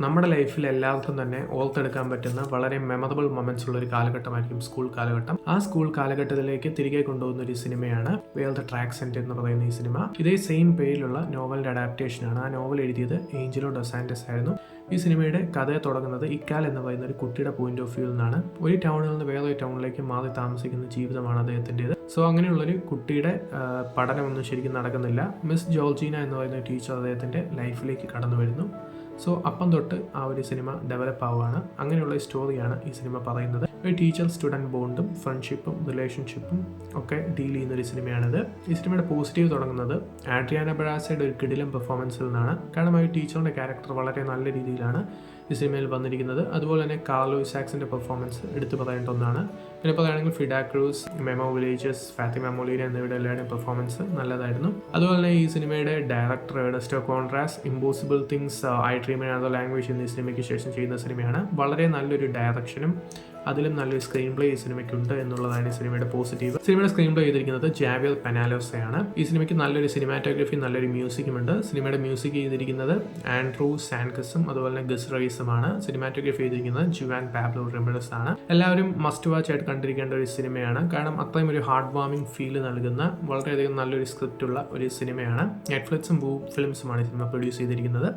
നമ്മുടെ ലൈഫിൽ എല്ലാവർക്കും തന്നെ ഓർത്തെടുക്കാൻ പറ്റുന്ന വളരെ മെമ്മറബിൾ മൊമെന്റ്സ് ഉള്ള ഒരു കാലഘട്ടമായിരിക്കും സ്കൂൾ കാലഘട്ടം. ആ സ്കൂൾ കാലഘട്ടത്തിലേക്ക് തിരികെ കൊണ്ടുപോകുന്ന ഒരു സിനിമയാണ് വേർ ദ ട്രാക്സ് എൻഡ് എന്ന് പറയുന്ന ഈ സിനിമ. ഇതേ സെയിം പേരിലുള്ള നോവലിന്റെ അഡാപ്റ്റേഷൻ ആണ്. ആ നോവൽ എഴുതിയത് ഏഞ്ചലോ ഡൊസാന്റസ് ആയിരുന്നു. ഈ സിനിമയുടെ കഥ തുടങ്ങുന്നത് ഇക്കാൽ എന്ന് പറയുന്ന ഒരു കുട്ടിയുടെ പോയിന്റ് ഓഫ് വ്യൂ നിന്നാണ്. ഒരു ടൗണിൽ നിന്ന് വേറൊരു ടൗണിലേക്ക് മാറി താമസിക്കുന്ന ജീവിതമാണ് അദ്ദേഹത്തിൻ്റെത്. സോ അങ്ങനെയുള്ളൊരു കുട്ടിയുടെ പഠനമൊന്നും ശരിക്കും നടക്കുന്നില്ല. മിസ് ജോർജീന എന്ന് പറയുന്ന ടീച്ചർ അദ്ദേഹത്തിൻ്റെ ലൈഫിലേക്ക് കടന്നു വരുന്നു. സോ അപ്പം തൊട്ട് ആ ഒരു സിനിമ ഡെവലപ്പ് ആവുകയാണ്. അങ്ങനെയുള്ള സ്റ്റോറിയാണ് ഈ സിനിമ പറയുന്നത്. ഒരു ടീച്ചർ സ്റ്റുഡൻറ്റ് ബോണ്ടും ഫ്രണ്ട്ഷിപ്പും റിലേഷൻഷിപ്പും ഒക്കെ ഡീൽ ചെയ്യുന്ന ഒരു സിനിമയാണിത്. ഈ സിനിമയുടെ പോസിറ്റീവ് തുടങ്ങുന്നത് ആഡ്രിയാന ബറാസയുടെ ഒരു കിടിലം പെർഫോമൻസിൽ നിന്നാണ്. കാരണം ആ ഒരു ടീച്ചറിൻ്റെ ക്യാരക്ടർ വളരെ നല്ല രീതിയിലാണ് ഈ സിനിമയിൽ വന്നിരിക്കുന്നത്. അതുപോലെ തന്നെ കാർലോ ഇസാക്സിൻ്റെ പെർഫോമൻസ് എടുത്തു പറയേണ്ട ഒന്നാണ്. പിന്നെ പറയുകയാണെങ്കിൽ Fida Cruz, Memo Villegas, Fatima Molina എന്നിവരുടെ എല്ലാവരുടെയും പെർഫോമൻസ് നല്ലതായിരുന്നു. അതുപോലെ തന്നെ ഈ സിനിമയുടെ director Ernesto Contreras Impossible Things I Dream In Other Language എന്നീ സിനിമയ്ക്ക് ശേഷം ചെയ്യുന്ന സിനിമയാണ്. വളരെ നല്ലൊരു ഡയറക്ഷനും അതിലും നല്ലൊരു സ്ക്രീൻ പ്ലേ ഈ സിനിമയ്ക്കുണ്ട് എന്നുള്ളതാണ് ഈ സിനിമയുടെ പോസിറ്റീവ്. സിനിമയുടെ സ്ക്രീൻ പ്ലേ ചെയ്തിരിക്കുന്നത് ജാവിയർ പെനാലോസയാണ്. ഈ സിനിമയ്ക്ക് നല്ലൊരു സിനിമാറ്റോഗ്രഫി, നല്ലൊരു മ്യൂസിക്കും ഉണ്ട്. സിനിമയുടെ മ്യൂസിക് ചെയ്തിരിക്കുന്നത് ആൻഡ്രൂ സാൻകസും അതുപോലെ തന്നെ ഗസ് റൈസുമാണ്. സിനിമാറ്റോഗ്രഫി ചെയ്തിരിക്കുന്നത് ജുവാൻ പാബ്ലോ റെമിറസ് ആണ്. എല്ലാവരും മസ്റ്റ് വാച്ച് ആയിട്ട് കണ്ടിരിക്കേണ്ട ഒരു സിനിമയാണ്. കാരണം അത്രയും ഒരു ഹാർട്ട് വാമിംഗ് ഫീൽ നൽകുന്ന വളരെയധികം നല്ലൊരു സ്ക്രിപ്റ്റ് ഉള്ള ഒരു സിനിമയാണ്. നെറ്റ്ഫ്ലിക്സും വൂ ഫിലിംസുമാണ് ഈ സിനിമ പ്രൊഡ്യൂസ് ചെയ്തിരിക്കുന്നത്.